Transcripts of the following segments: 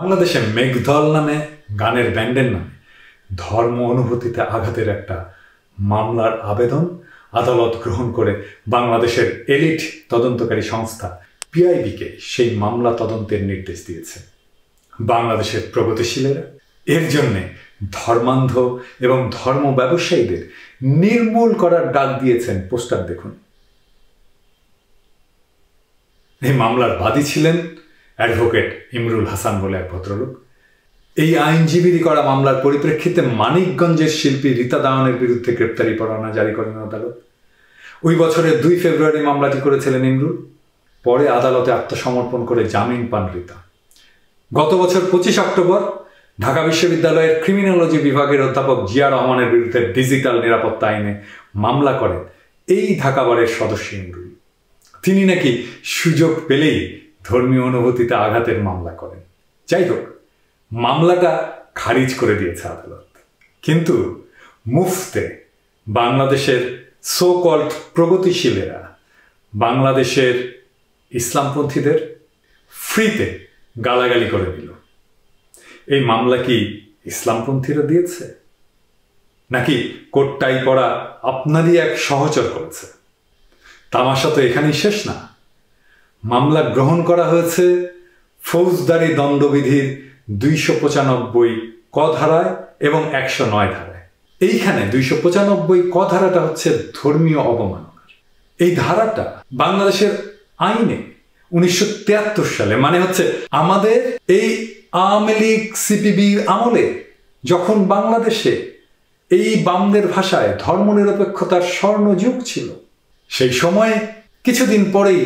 বাংলাদেশে মেঘদল নামে গানের ব্যান্ডের নামে ধর্ম অনুভূতিতে আঘাতের একটা মামলার আবেদন আদালত গ্রহণ করে বাংলাদেশের এলিট তদন্তকারী সংস্থা পিআইবিকে সেই মামলা তদন্তের নির্দেশ দিয়েছে। বাংলাদেশের প্রগতিশীলেরা এর জন্যে ধর্মান্ধ এবং ধর্ম ব্যবসায়ীদের নির্মূল করার ডাক দিয়েছেন। পোস্টার দেখুন। এই মামলার বাদী ছিলেন অ্যাডভোকেট ইমরুল হাসান বলে এক ভদ্রলোক। এই আইনজীবীর করা মামলার পরিপ্রেক্ষিতে মানিকগঞ্জের শিল্পী রীতা দাওয়ানের বিরুদ্ধে গ্রেপ্তারি পরোয়ানা জারি করেন আদালত। ওই বছরের 2 ফেব্রুয়ারি মামলাটি করেছিলেন ইমরুল। পরে আদালতে আত্মসমর্পণ করে জামিন পান রীতা। গত বছর 25 অক্টোবর ঢাকা বিশ্ববিদ্যালয়ের ক্রিমিনোলজি বিভাগের অধ্যাপক জিয়া রহমানের বিরুদ্ধে ডিজিটাল নিরাপত্তা আইনে মামলা করেন এই ঢাকা বারের সদস্য ইমরুল। তিনি নাকি সুযোগ পেলেই ধর্মীয় অনুভূতিতে আঘাতের মামলা করেন। যাই হোক, মামলাটা খারিজ করে দিয়েছে আদালত। কিন্তু মুফতে বাংলাদেশের সো কল্ড প্রগতিশীলেরা বাংলাদেশের ইসলামপন্থীদের ফ্রিতে গালাগালি করে দিল। এই মামলা কি ইসলামপন্থীরা দিয়েছে, নাকি কোটটাই পড়া আপনারই এক সহচর করেছে? তামাশা তো এখানেই শেষ না। মামলা গ্রহণ করা হয়েছে ফৌজদারি দণ্ডবিধির 295 ক ধারায় এবং 109 ধারায়। এইখানে 295 ক ধারাটা হচ্ছে ধর্মীয় অবমাননার। এই ধারাটা বাংলাদেশের আইনে 1973 সালে, মানে হচ্ছে আমাদের এই আওয়ামী লীগ সিপিবির আমলে, যখন বাংলাদেশে এই বামদের ভাষায় ধর্মনিরপেক্ষতার স্বর্ণযুগ ছিল, সেই সময়ে কিছুদিন পরেই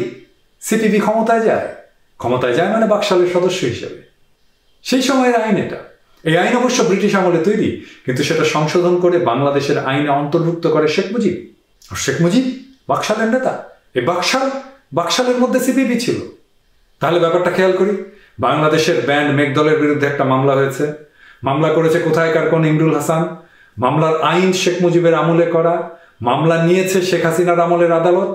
সিপিবি ক্ষমতায় যায় মানে বাকশালের সদস্য হিসেবে। সেই সময়ের আইন এটা। এই আইন অবশ্য ব্রিটিশ আমলে তৈরি, কিন্তু সেটা সংশোধন করে বাংলাদেশের আইনে অন্তর্ভুক্ত করে শেখ মুজিব। আর শেখ মুজিব বাকশালের নেতা। এই বাকশালের মধ্যে সিপিবি ছিল। তাহলে ব্যাপারটা খেয়াল করি। বাংলাদেশের ব্যান্ড মেঘদলের বিরুদ্ধে একটা মামলা হয়েছে। মামলা করেছে কোথায়কার কোন ইমরুল হাসান। মামলার আইন শেখ মুজিবের আমলে করা। মামলা নিয়েছে শেখ হাসিনার আমলের আদালত।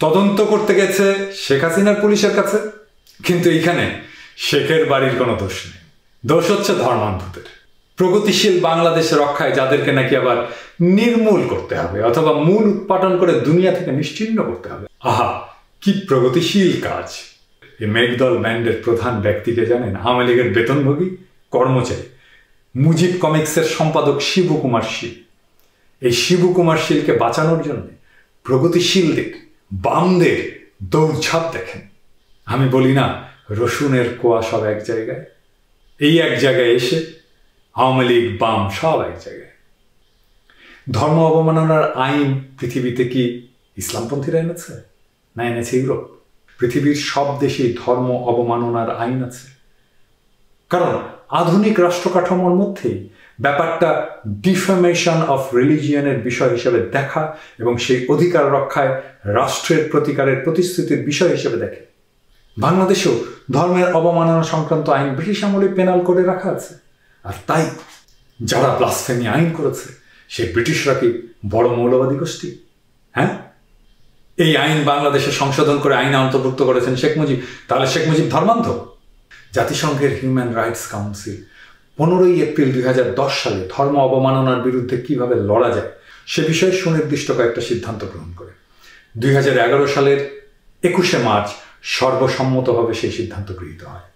তদন্ত করতে গেছে শেখ হাসিনার পুলিশের কাছে। কিন্তু এইখানে শেখের বাড়ির কোনো দোষ নেই। দোষ হচ্ছে ধর্মান্ধদের। প্রগতিশীল বাংলাদেশ রক্ষায় যাদেরকে নাকি আবার নির্মূল করতে হবে অথবা মূল উৎপাদন করে দুনিয়া থেকে নিশ্চিহ্ন করতে হবে। আহা, কি প্রগতিশীল কাজ! এই মেঘদল ব্যান্ডের প্রধান ব্যক্তিকে জানেন? আওয়ামী লীগের বেতনভোগী কর্মচারী, মুজিব কমিক্সের সম্পাদক শিবু কুমার শীল। এই শিবু কুমার শীলকে বাঁচানোর জন্য প্রগতিশীলদের, বামদের দৌড়ঝাঁপ দেখেন। আমি বলি না রসুনের কোয়া সব এক জায়গায়, এই এক জায়গায় এসে আওয়ামী লীগ, বাম সব এক জায়গায়। ধর্ম অবমাননার আইন পৃথিবীতে কি ইসলামপন্থীরা এনেছে, না এনেছে ইউরোপ? পৃথিবীর সব দেশেই ধর্ম অবমাননার আইন আছে। কারণ আধুনিক রাষ্ট্র কাঠামোর মধ্যেই ব্যাপারটা ডিফেমেশন অফ রিলিজিয়নের বিষয় হিসেবে দেখা এবং সেই অধিকার রক্ষায় রাষ্ট্রের প্রতিকারের প্রতিশ্রুতির বিষয় হিসেবে দেখে। বাংলাদেশেও ধর্মের অবমাননা সংক্রান্ত আইন ব্রিটিশ আমলে পেনাল করে রাখা আছে। আর তাই যারা ব্লাসফেমি আইন করেছে সেই ব্রিটিশরা কি বড় মৌলবাদী গোষ্ঠী? হ্যাঁ, এই আইন বাংলাদেশে সংশোধন করে আইনে অন্তর্ভুক্ত করেছেন শেখ মুজিব। তাহলে শেখ মুজিব ধর্মান্ধ? জাতিসংঘের হিউম্যান রাইটস কাউন্সিল 15 এপ্রিল 2010 সালে ধর্ম অবমাননার বিরুদ্ধে কিভাবে লড়া যায় সে বিষয়ে সুনির্দিষ্ট কয়েকটা সিদ্ধান্ত গ্রহণ করে 2011 সালের 21শে মার্চ সর্বসম্মতভাবে সেই সিদ্ধান্ত গৃহীত হয়।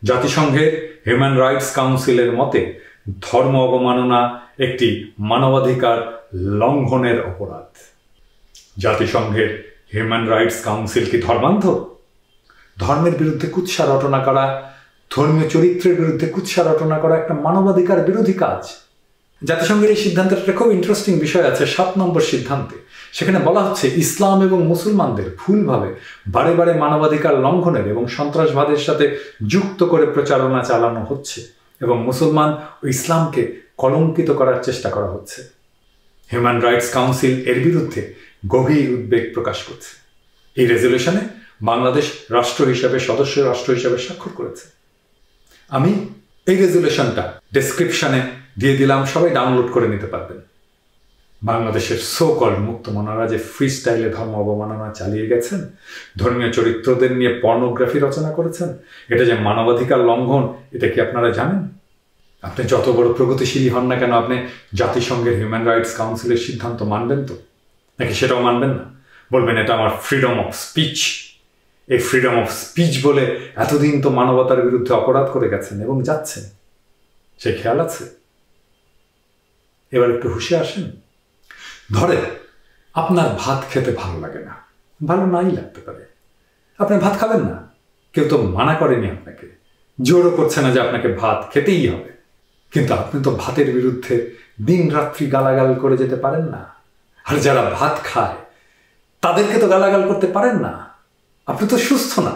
জাতিসংঘের হিউম্যান রাইটস কাউন্সিলের মতে ধর্ম অবমাননা একটি মানবাধিকার লঙ্ঘনের অপরাধ। জাতিসংঘের হিউম্যান রাইটস কাউন্সিল কি ধর্মান্ধ? ধর্মের বিরুদ্ধে কুৎসা রটনা করা, ধর্মীয় চরিত্রের বিরুদ্ধে কুৎসা রটনা করা একটা মানবাধিকার বিরোধী কাজ। জাতিসংঘের এই সিদ্ধান্তের একটা খুব ইন্টারেস্টিং বিষয় আছে 7 নম্বর সিদ্ধান্তে। সেখানে বলা হচ্ছে ইসলাম এবং মুসলমানদের ভুলভাবে বারে বারে মানবাধিকার লঙ্ঘনের এবং সন্ত্রাসবাদের সাথে যুক্ত করে প্রচারণা চালানো হচ্ছে এবং মুসলমান ও ইসলামকে কলঙ্কিত করার চেষ্টা করা হচ্ছে। হিউম্যান রাইটস কাউন্সিল এর বিরুদ্ধে গভীর উদ্বেগ প্রকাশ করছে। এই রেজলিউশনে বাংলাদেশ সদস্য রাষ্ট্র হিসেবে স্বাক্ষর করেছে। আমি এই রেজলিউশনটা ডেসক্রিপশনে দিয়ে দিলাম, সবাই ডাউনলোড করে নিতে পারবেন। বাংলাদেশের সো কল্ড মুক্তমনারা যে ফ্রি স্টাইলে ধর্ম অবমাননা চালিয়ে গেছেন, ধর্মীয় চরিত্রদের নিয়ে পর্নোগ্রাফি রচনা করেছেন, এটা যে মানবাধিকার লঙ্ঘন, এটা কি আপনারা জানেন? আপনি যত বড় প্রগতিশীলী হন না কেন, আপনি জাতিসংঘের হিউম্যান রাইটস কাউন্সিলের সিদ্ধান্ত মানবেন তো? নাকি সেটাও মানবেন না? বলবেন এটা আমার ফ্রিডম অফ স্পিচ। এই ফ্রিডম অফ স্পিচ বলে এতদিন তো মানবতার বিরুদ্ধে অপরাধ করে গেছেন এবং যাচ্ছেন, সে খেয়াল আছে? এবার একটু হুঁশে আসেন। ধরেন আপনার ভাত খেতে ভালো লাগে না, ভালো নাই লাগতে পারে, আপনি ভাত খাবেন না, কেউ তো মানা করেনি আপনাকে, জোরও করছে না যে আপনাকে ভাত খেতেই হবে, কিন্তু আপনি তো ভাতের বিরুদ্ধে দিন রাত্রি গালাগাল করে যেতে পারেন না। আর যারা ভাত খায় তাদেরকে তো গালাগাল করতে পারেন না। আপনি তো সুস্থ না,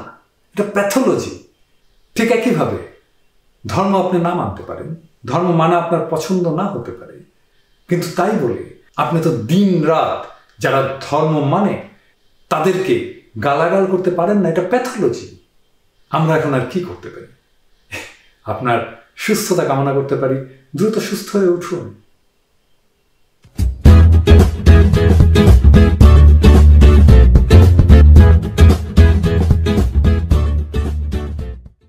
এটা প্যাথোলজি। ঠিক একইভাবে ধর্ম আপনি না মানতে পারেন, ধর্ম মানা আপনার পছন্দ না হতে পারে, কিন্তু তাই বলে আপনি তো দিন রাত যারা ধর্ম মানে তাদেরকে গালাগাল করতে পারেন না, এটা প্যাথোলজি। আমরা এখন আর কি করতে পারি? আপনার সুস্থতা কামনা করতে পারি, দ্রুত সুস্থ হয়ে উঠুন।